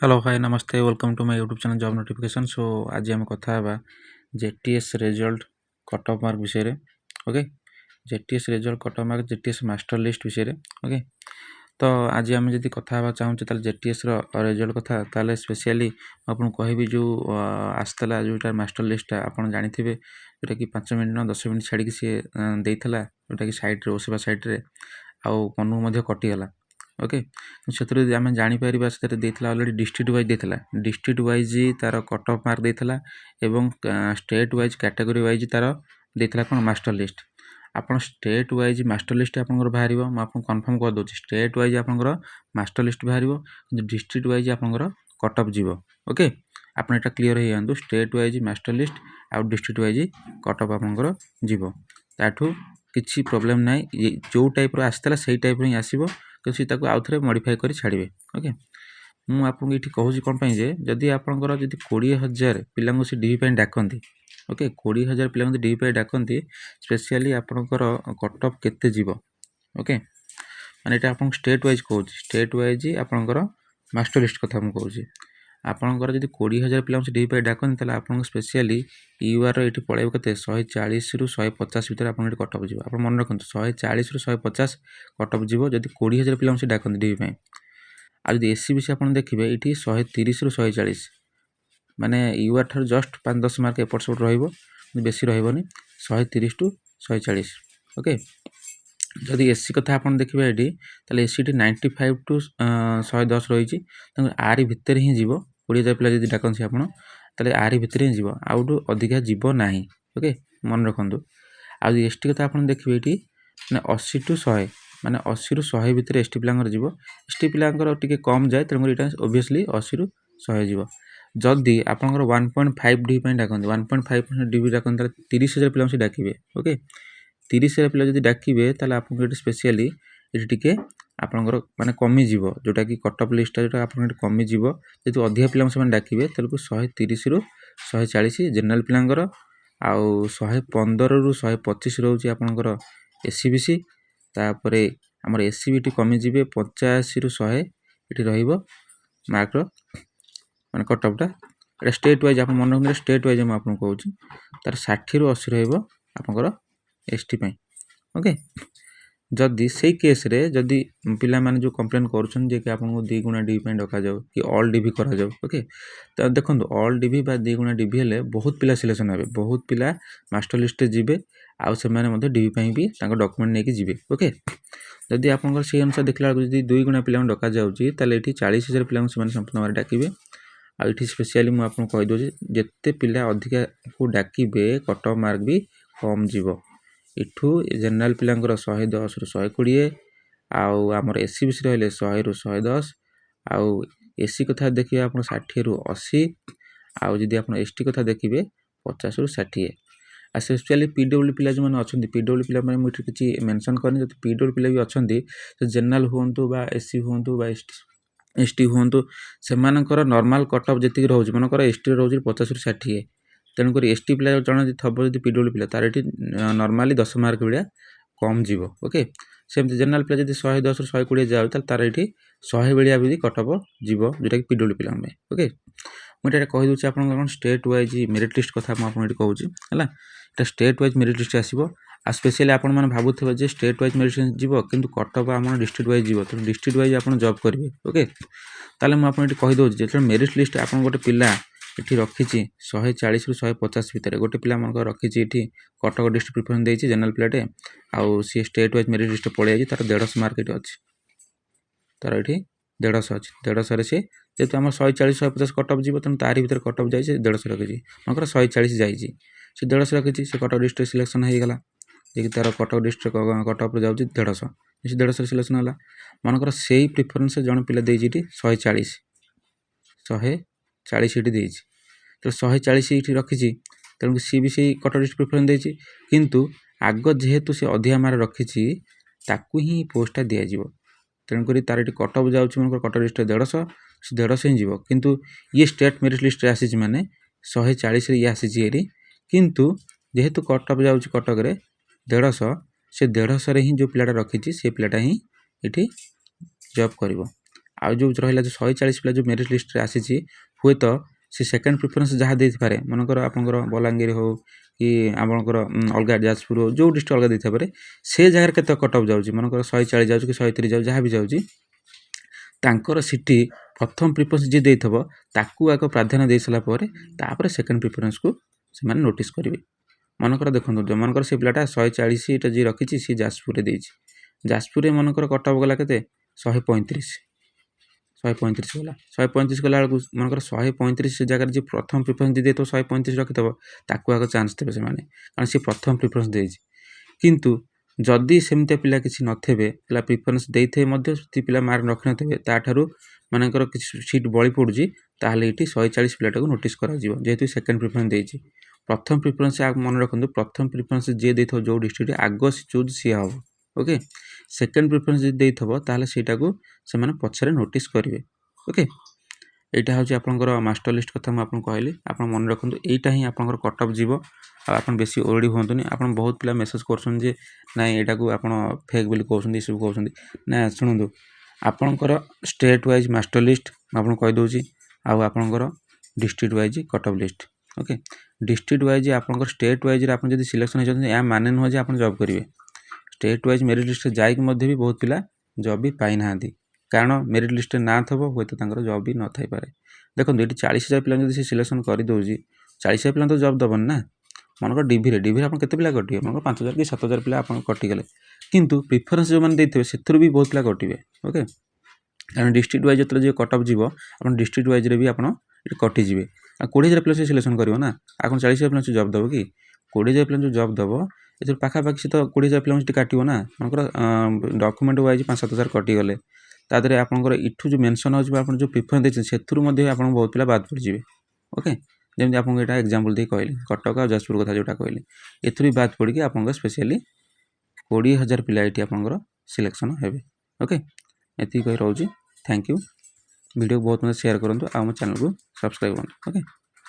Hello hi नमस्ते welcome to my YouTube channel job notification. So आज आम कथा JTS result cut off mark विषय okay. JTS result cut off mark JTS master list विषय okay. तो आज आम जब कथा चाहूँ जेटीएस रिजल्ट कथा ताले स्पेशली आपको कहबी जो आसला जोटा मास्टर लिस्ट आप जानी जोटा कि 5 मिनट न 10 मिनट छाड़ी सी देता जोटा कि सैड्रे ओसवा सैड्रे आउ मनू कटिगला ओके। से आम जापर अलरेडी डिस्ट्रिक्ट वाइज देता डिस्ट्रिक्ट वाइज तार कट ऑफ मार्क देता एवं स्टेट वाइज कैटेगरी वाइज तार देता कौन मास्टर लिस्ट। आप स्टेट वाइज मास्टर लिस्ट आप बाहर मुझे कन्फर्म करदे स्टेट वाइज आप मास्टर लिस्ट बाहर कि डिस्ट्रिक्ट वाइज आप कट ऑफ जीव ओके। आप क्लीयर हो जातु स्टेट वाइज मास्टर लिस्ट आउ डिस्ट्रिक्ट वाइज कट ऑफ आप जीव ताठू किसी प्रोब्लेम ना जो टाइप आसला से टाइप ही आसो तो सी आउ थे मॉडिफाई कर छाड़े ओके। मुझे आपको ये कहूँ कौन जदि आपंकर जब 20,000 पिला से डीवी डाकती ओके 20,000 पिला डीवी डाकती स्पेशली आपंकर कट ऑफ केते जीव ओके। माने ये आप स्टेट वाइज कहूँ स्टेट वाइज आपंकर मास्टर लिस्ट कथा मुझे आपंकर जब 20,000 पिला से डीवी डाकती आप स्पेशली यूआर ये पड़े के 140 रु 150 भितर आप कट ऑफ जीव। आप मन रखु 140 रु 150 कट ऑफ जीव जब 20,000 पिला से डाकती डीवी आज एससी बीसी आप देखिए ये 130 रु 140 माने यूआर ठार जस्ट 5-10 मार्क एपट सेपट बेसी रही 130 टू 140 ओके। जदि एससी कथा आप देखिए ये एससी टी 95 टू 110 रही आरी भितर ही जीव 20,000 पिला जब डाकती आप आरी भितर ही जीव आउटू अधिका जीव ना ओके मन रखु। आज एसटी कथा आप देखिए ये 80 टू 100 माने 80 रु 100 भितर एसटी पिलांकर जीव एसटी पिलांकर टिके कम जाए तेणुकर यहाँ ओबियसली 80 रु 100 जीव। जदि आपंकर 1.5 डी डाकती 1.5 डी डाकती 30,000 पिला से डाकिए ओके 30,000 पिला जब डाकिए ताले आपको ये स्पेशली ये टिके आपंकर माने कमिज जोटा कि कट ऑफ लिस्ट जो आप कमिज जो अधिका पिला से डाकिए तेल 130 रु 140 जनरल पिलांकर आउ 115 रु 125 रोचे आपंकर एससी बीसी तापर आमर एससी बीटी कमिजे 85 रु 100 ये रार्क मान कट ऑफ टा स्टेट वाइज आप मन रखते स्टेट वाइज मुझे आपको कहूँ तार 60 रु 80 रपर एसटी ओके। जदि से केस रे जदि पिला माने जो कंप्लेन करुछन जे कि आपको 2 गुणा डीवी डका जाऊ कि ऑल डीवी करा जाऊ ओके। तो देखो ऑल डीवी बा 2 गुणा डीवी हेले बहुत पिला सिलेक्शन हे बहुत पिला मास्टर लिस्ट जीवे आउ से माने डीवी भी डॉक्यूमेंट लेके जीवे ओके। जदि आपंकर से अनुसार देखला जदि 2 गुणा पिला डका जाऊँगी ताले ये 40,000 पिला संपूर्ण डाकिबे आ ये स्पेशली मुझे आपको कहीदे जिते पिला अधिका को डाकिबे कट ऑफ मार्क भी कम जीव इठू जनरल पिलांकर 110 रु 120 आउ आमर एससी बीसी रहिले 100 रु 110 आउ एससी कथा देखिए आप 60 रु 80 आउ जदि आप एसटी कथा देखिए 50 रु 60 आ स्पेशली पीडब्ल्यू पिला जो मैंने अच्छा पीडब्ल्यू पिला मुझे किसी मेंशन करनी जब पीडब्ल्यू पिला भी अच्छा तो जनरल हूँ बा एससी हूँ बा एसटी हूँ से नॉर्मल कट ऑफ जी रोचे मनकर एसटी रोज 50 रु 60 तेणुक एसटी पिला जन थब जो पीडब्ल्यू पिला तार ये नॉर्मली 10 मार्क भाया कम जीव ओके। सेमती जनरल पिला जब 110 रु 120 जाए तार ये 100 भाया भी कट ऑफ जीव जोटा कि पीडब्ल्यू पिला ओके। मुझे कहीदे आप स्टेट वाइज मेरिट लिस्ट कथा मुझे कहूँ है स्टेट वाइज मेरिट लिस्ट आसो आ स्पेशली आप भावुवे स्टेट वाइज मेरिट लिस्ट जीव कि कट ऑफ आम डिस्ट्रिक्ट वाइज जीव तो डिस्ट्रिक्ट वाइज आप जॉब करेंगे ओके। ताले मुझे कहीदे जो मेरिट लिस्ट आप गोटे पिला ये रखी 140 रु 150 भितर गोटे पिला मन रखी ये कटक डिस्ट्रिक्ट प्रिफरेंस देती जनरल पिलाटे आउ सी स्टेट वाइज मेरिट लिस्ट पड़े जाए तार 150 मार्क ये अच्छी तार ये 150 अच्छी 150 से जेहतु आम 140 150 कट ऑफ जीव तेणु तारी भर कट ऑफ जाए 150 रखी मनकर 140 जाइए से 150 रखी से कटक डिस्ट्रिक्ट सिलेक्शन होगा जी तार कटक डिस्ट्रिक्ट कट ऑफ जाऊँगी 150 से 150 सिलेक्शन है मनकर से प्रिफरेंस जन पिला देती 140 ये तो 140 ये रखी तेणु सी भी से कट डिस्ट्रिक्ट प्रिफरेंस देती किंतु आग जेहेतु से अधिका मार्क रखी ताकू ही पोस्टा दिज्व तेणुक तार ये कट ऑफ जाऊँगी मन कटक डिस्ट्रिक्ट 150 ही जीव किंतु ये स्टेट मेरिट लिस्ट आसी माने 140 ये आसी किंतु जेहेतु कट ऑफ जाऊँगी कटक 150 से 150 ही जो पिलाटा रखी से पिलाटा ही ये जॉब कर आउ जो रहा जो 140 पिला जो मेरिट लिस्ट रे आसी हुए तो सी सेकेंड प्रिफरेन्स जहाँ देपे मनकर आपंकर बलांगीर हो कि आपंकर अलग जाजपुर हो जो डिस्ट्रिक्ट अलग देपे से जगार के कट अफ जाऊँगी मनकर 140 जाऊँ कि 130 जाऊँ जहाँ भी जाऊँगी तांकर सीटी प्रथम प्रिफरेन्स जी देथबो ताकू आग प्राधान्य दे सारापर तापर सेकेंड प्रिफरेन्स को से नोटिस करेंगे मनकर देखो मनकर से पिलाटा 140 जी रखी सी जाजपुर जाजपुर मनकर कट अफ गला के 135 गला 135 गला बेलू मनकर 135 जगह जी प्रथम प्रिफरेन्स दी तो 135 रखिथब ताकू आग चान्स देवे से कारण सी प्रथम प्रिफरेन्स देछि किंतु जदि सेमती पिला किसी नथे पिला प्रिफरेन्स देते पिला मार्क रखि नथे ताठारू मानकर किसी सीट बड़ी पड़ुची ताहले ये 140 पिलाटा को नोटिस करा जेहेतु सेकेंड प्रिफरेन्स देछि प्रथम प्रिफरेन्स मन रखु प्रथम प्रिफरेन्स जी देथो जो डिस्ट्रिक्ट आग चूज सी हम ओके सेकेंड प्रिफरेन्स जी देथबो ताहले सेटा को से माने पछरे नोटिस करेंगे ओके यहाँ हूँ आपंकर मास्टर लिस्ट कथा मुझे कहली आप मन रखु यहाँ ही आप कट अफ जीव आप बेसी ओरडी हूँ आप बहुत पिला मेसेज कर ना यहाँ को आप फेक बोली कहते सब कहते ना शुणु आपणकर स्टेट वाइज मास्टर लिस्ट मुझे कहीदे आपणकर district wise cut off list okay district wise आपंकर स्टेट वाइज आप सिलेक्शन होती या माने नुह आप जॉब करेंगे स्टेट वाइज मेरिट लिस्ट जाइए भी बहुत पिला जॉब भी पाई ना कारण मेरिट लिस्ट ना थब हूँ तो जॉब भी न थी पारे देखो ये 40,000 पिला जो सिलेक्शन करदे 40,000 पिला तो जॉब दबन ना मनकर डिभी आप केते पिला कटे मनकर 5,000 कि 7,000 पिला आप कटिगले किंतु प्रिफरेन्स जो मैंने देते से भी बहुत पिला कटे ओके कारण डिस्ट्रिक्ट वाइज जो कट अफ जीव आप डिस्ट्रिक्ट वाइज भी आप कटिजे आ 20,000 पिला से सिलेक्शन कर ना आप 40,000 पिला से जॉब दब कि 20,000 पिला जो जॉब दब ये पाखापाखि से तो 20,000 पिला काटो ना मनकर डॉक्यूमेंट वाइज 5-7,000 कटिगले तादरे आपंकर इठू जो मेंशन हो जो प्रिफरेन्स देते से आप बहुत पिला बाद पड़े ओके जमी आपको यहाँ एग्जांपल दे कहली कटक और जाजपुर कथा जोटा कहली एथुरी बाद पड़ी आप स्पेशली 20,000 पिला ये आपंकर सिलेक्शन हे ओके ये कही रोचे थैंक यू वीडियो बहुत मतलब शेयर करूँ आ मो चैनल को सब्सक्राइब करूँ ओके।